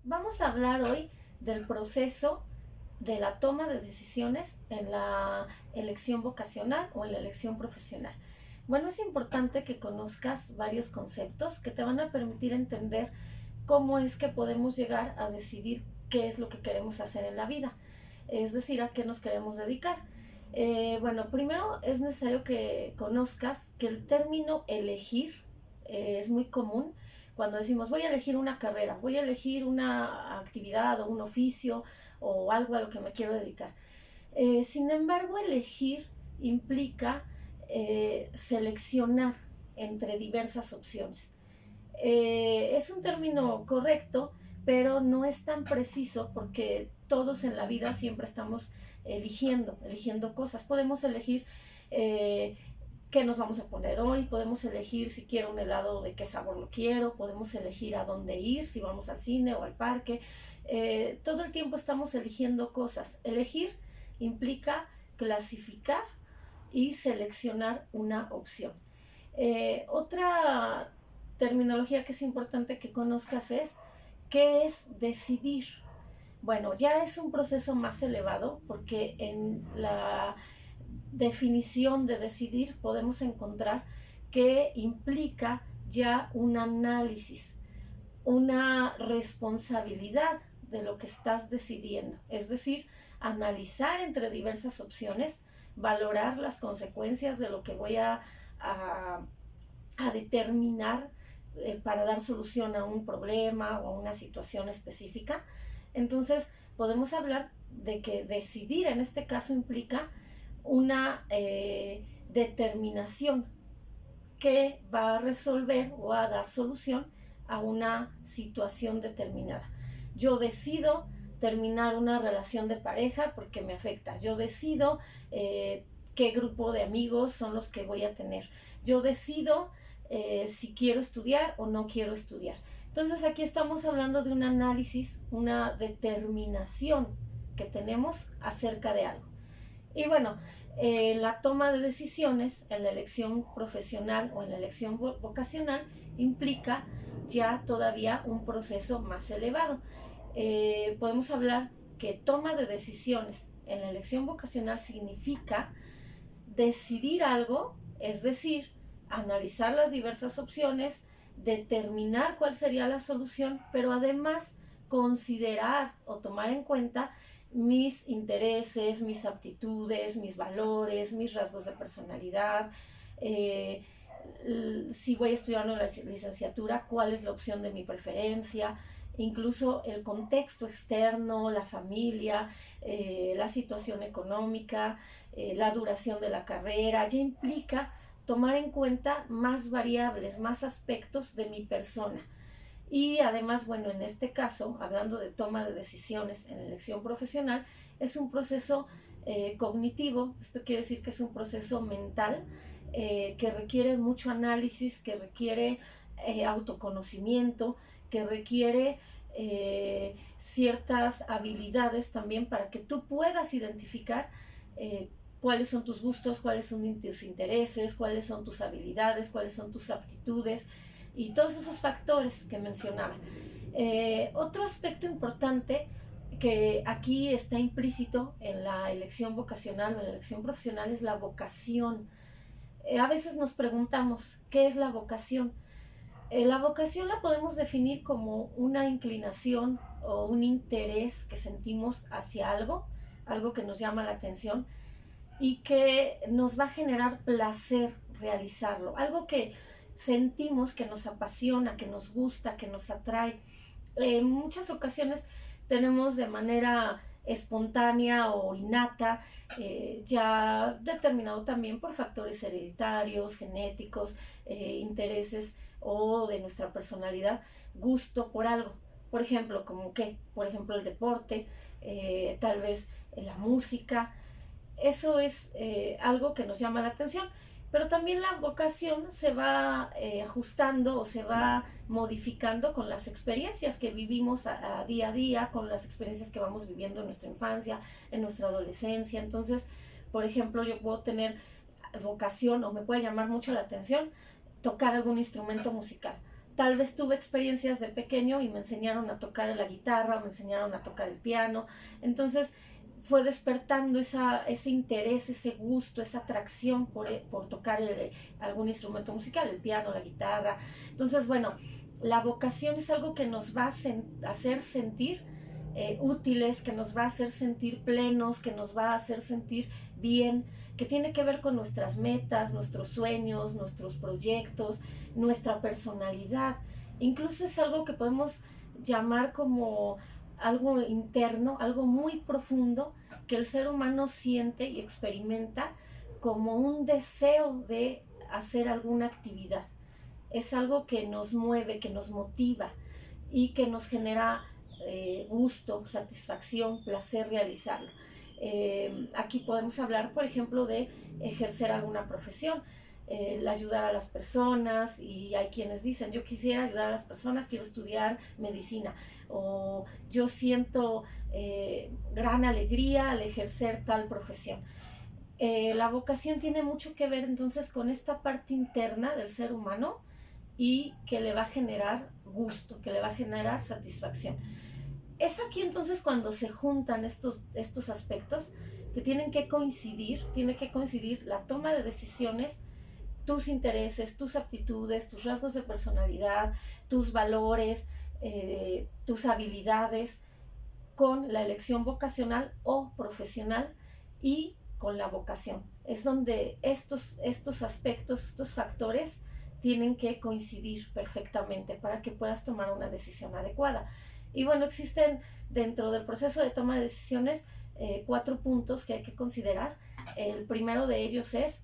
Vamos a hablar hoy del proceso de la toma de decisiones en la elección vocacional o en la elección profesional. Bueno, es importante que conozcas varios conceptos que te van a permitir entender cómo es que podemos llegar a decidir qué es lo que queremos hacer en la vida, es decir, a qué nos queremos dedicar. Bueno, primero es necesario que conozcas que el término elegir es muy común cuando decimos voy a elegir una carrera, voy a elegir una actividad o un oficio o algo a lo que me quiero dedicar. Sin embargo, elegir implica seleccionar entre diversas opciones. Es un término correcto, pero no es tan preciso porque todos en la vida siempre estamos eligiendo cosas. Podemos elegir qué nos vamos a poner hoy, podemos elegir si quiero un helado, de qué sabor lo quiero, podemos elegir a dónde ir, si vamos al cine o al parque. Todo el tiempo estamos eligiendo cosas. Elegir implica clasificar y seleccionar una opción. Otra terminología que es importante que conozcas es qué es decidir. Bueno, ya es un proceso más elevado porque en la definición de decidir podemos encontrar que implica ya un análisis, una responsabilidad de lo que estás decidiendo, es decir, analizar entre diversas opciones, valorar las consecuencias de lo que voy a determinar para dar solución a un problema o a una situación específica. Entonces podemos hablar de que decidir en este caso implica una determinación que va a resolver o a dar solución a una situación determinada. Yo decido terminar una relación de pareja porque me afecta. Yo decido qué grupo de amigos son los que voy a tener. Yo decido si quiero estudiar o no quiero estudiar. Entonces aquí estamos hablando de un análisis, una determinación que tenemos acerca de algo. Y bueno, la toma de decisiones en la elección profesional o en la elección vocacional implica ya todavía un proceso más elevado. Podemos hablar que toma de decisiones en la elección vocacional significa decidir algo, es decir, analizar las diversas opciones, determinar cuál sería la solución, pero además considerar o tomar en cuenta mis intereses, mis aptitudes, mis valores, mis rasgos de personalidad, si voy a estudiar una licenciatura, cuál es la opción de mi preferencia, incluso el contexto externo, la familia, la situación económica, la duración de la carrera, ya implica tomar en cuenta más variables, más aspectos de mi persona. Y además, bueno, en este caso, hablando de toma de decisiones en elección profesional, es un proceso cognitivo. Esto quiere decir que es un proceso mental que requiere mucho análisis, que requiere autoconocimiento, que requiere ciertas habilidades también para que tú puedas identificar cuáles son tus gustos, cuáles son tus intereses, cuáles son tus habilidades, cuáles son tus aptitudes y todos esos factores que mencionaba. Otro aspecto importante que aquí está implícito en la elección vocacional o en la elección profesional es la vocación. A veces nos preguntamos, ¿qué es la vocación? La vocación la podemos definir como una inclinación o un interés que sentimos hacia algo que nos llama la atención y que nos va a generar placer realizarlo, algo que sentimos que nos apasiona, que nos gusta, que nos atrae. En muchas ocasiones tenemos de manera espontánea o innata, ya determinado también por factores hereditarios, genéticos, intereses o de nuestra personalidad, gusto por algo. Por ejemplo, como qué, por ejemplo el deporte, tal vez la música. Eso es algo que nos llama la atención, pero también la vocación se va ajustando o se va modificando con las experiencias que vivimos a día, con las experiencias que vamos viviendo en nuestra infancia, en nuestra adolescencia. Entonces, por ejemplo, yo puedo tener vocación o me puede llamar mucho la atención tocar algún instrumento musical. tal vez tuve experiencias de pequeño y me enseñaron a tocar la guitarra, o me enseñaron a tocar el piano. Entonces fue despertando ese interés, ese gusto, esa atracción por tocar algún instrumento musical, el piano, la guitarra. Entonces, bueno, la vocación es algo que nos va a hacer sentir útiles, que nos va a hacer sentir plenos, que nos va a hacer sentir bien, que tiene que ver con nuestras metas, nuestros sueños, nuestros proyectos, nuestra personalidad. Incluso es algo que podemos llamar como algo interno, algo muy profundo que el ser humano siente y experimenta como un deseo de hacer alguna actividad. Es algo que nos mueve, que nos motiva y que nos genera gusto, satisfacción, placer realizarlo. Aquí podemos hablar, por ejemplo, de ejercer alguna profesión, el ayudar a las personas, y hay quienes dicen, yo quisiera ayudar a las personas, quiero estudiar medicina, o yo siento gran alegría al ejercer tal profesión. La vocación tiene mucho que ver entonces con esta parte interna del ser humano y que le va a generar gusto, que le va a generar satisfacción. Es aquí entonces cuando se juntan estos aspectos que tienen que coincidir, tiene que coincidir la toma de decisiones, tus intereses, tus aptitudes, tus rasgos de personalidad, tus valores, tus habilidades, con la elección vocacional o profesional y con la vocación. Es donde estos aspectos, estos factores tienen que coincidir perfectamente para que puedas tomar una decisión adecuada. Y bueno, existen dentro del proceso de toma de decisiones 4 puntos que hay que considerar. El primero de ellos es,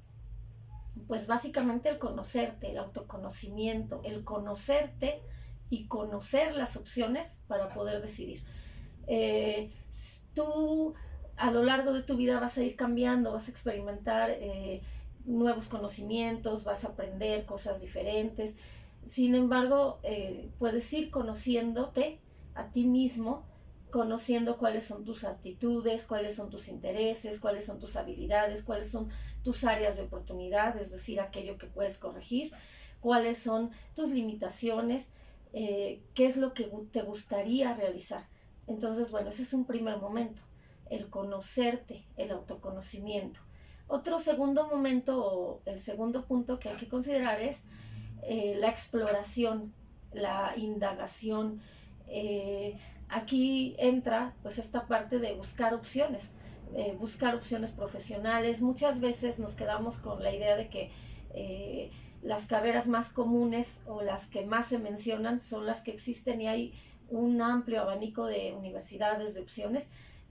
pues básicamente el conocerte, el autoconocimiento, el conocerte y conocer las opciones para poder decidir. Tú a lo largo de tu vida vas a ir cambiando, vas a experimentar nuevos conocimientos, vas a aprender cosas diferentes. Sin embargo, puedes ir conociéndote a ti mismo, conociendo cuáles son tus aptitudes, cuáles son tus intereses, cuáles son tus habilidades, cuáles son tus áreas de oportunidad, es decir, aquello que puedes corregir, cuáles son tus limitaciones, qué es lo que te gustaría realizar. Entonces, bueno, ese es un primer momento, el conocerte, el autoconocimiento. Otro segundo momento, o el segundo punto que hay que considerar es la exploración, la indagación. Aquí entra pues esta parte de buscar opciones profesionales. Muchas veces nos quedamos con la idea de que las carreras más comunes o las que más se mencionan son las que existen, y hay un amplio abanico de universidades, de opciones.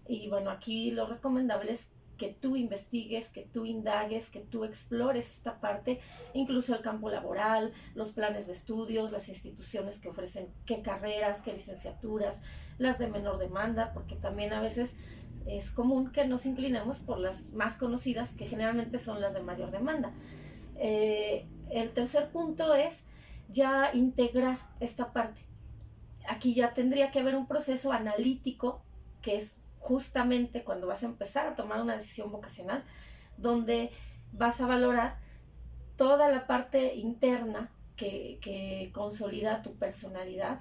Y bueno, aquí lo recomendable es que tú investigues, que tú indagues, que tú explores esta parte, incluso el campo laboral, los planes de estudios, las instituciones que ofrecen qué carreras, qué licenciaturas, las de menor demanda, porque también a veces es común que nos inclinemos por las más conocidas, que generalmente son las de mayor demanda. El tercer punto es ya integrar esta parte. Aquí ya tendría que haber un proceso analítico, que es justamente cuando vas a empezar a tomar una decisión vocacional, donde vas a valorar toda la parte interna que consolida tu personalidad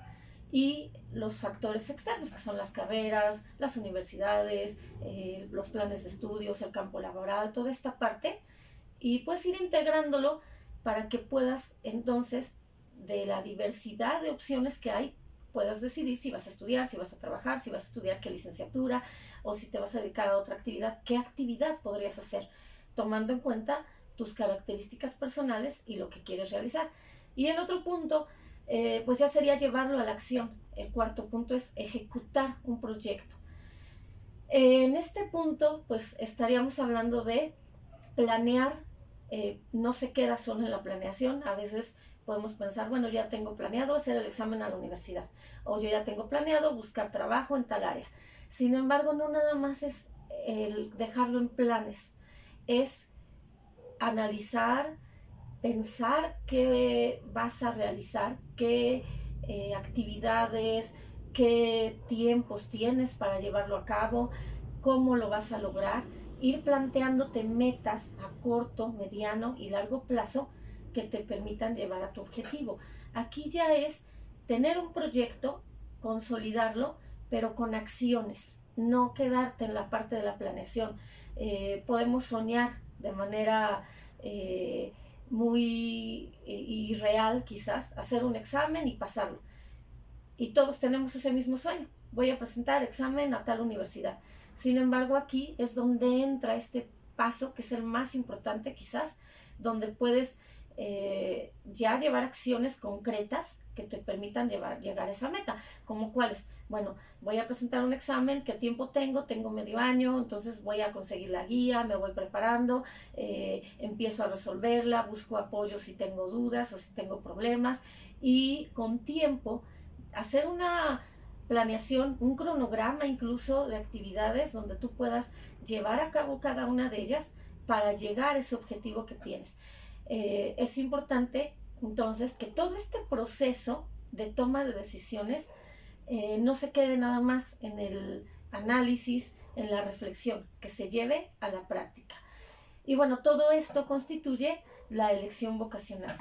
y los factores externos, que son las carreras, las universidades, los planes de estudios, el campo laboral, toda esta parte, y puedes ir integrándolo para que puedas entonces, de la diversidad de opciones que hay, puedas decidir si vas a estudiar, si vas a trabajar, si vas a estudiar qué licenciatura, o si te vas a dedicar a otra actividad, qué actividad podrías hacer, tomando en cuenta tus características personales y lo que quieres realizar. Y el otro punto, pues ya sería llevarlo a la acción. El cuarto punto es ejecutar un proyecto. En este punto, pues estaríamos hablando de planear. No se queda solo en la planeación. A veces podemos pensar, bueno, ya tengo planeado hacer el examen a la universidad, o yo ya tengo planeado buscar trabajo en tal área. Sin embargo, no nada más es el dejarlo en planes, es analizar, pensar qué vas a realizar, qué actividades, qué tiempos tienes para llevarlo a cabo, cómo lo vas a lograr, ir planteándote metas a corto, mediano y largo plazo que te permitan llevar a tu objetivo. Aquí ya es tener un proyecto, consolidarlo, pero con acciones, no quedarte en la parte de la planeación. Podemos soñar de manera muy irreal quizás, hacer un examen y pasarlo. Y todos tenemos ese mismo sueño. Voy a presentar examen a tal universidad. Sin embargo, aquí es donde entra este paso, que es el más importante quizás, donde puedes ya llevar acciones concretas que te permitan llegar a esa meta. ¿Como cuáles? Bueno, voy a presentar un examen, ¿qué tiempo tengo? Tengo medio año, entonces voy a conseguir la guía, me voy preparando, empiezo a resolverla, busco apoyo si tengo dudas o si tengo problemas, y con tiempo hacer una planeación, un cronograma incluso de actividades donde tú puedas llevar a cabo cada una de ellas para llegar a ese objetivo que tienes. Es importante entonces que todo este proceso de toma de decisiones no se quede nada más en el análisis, en la reflexión, que se lleve a la práctica. Y bueno, todo esto constituye la elección vocacional.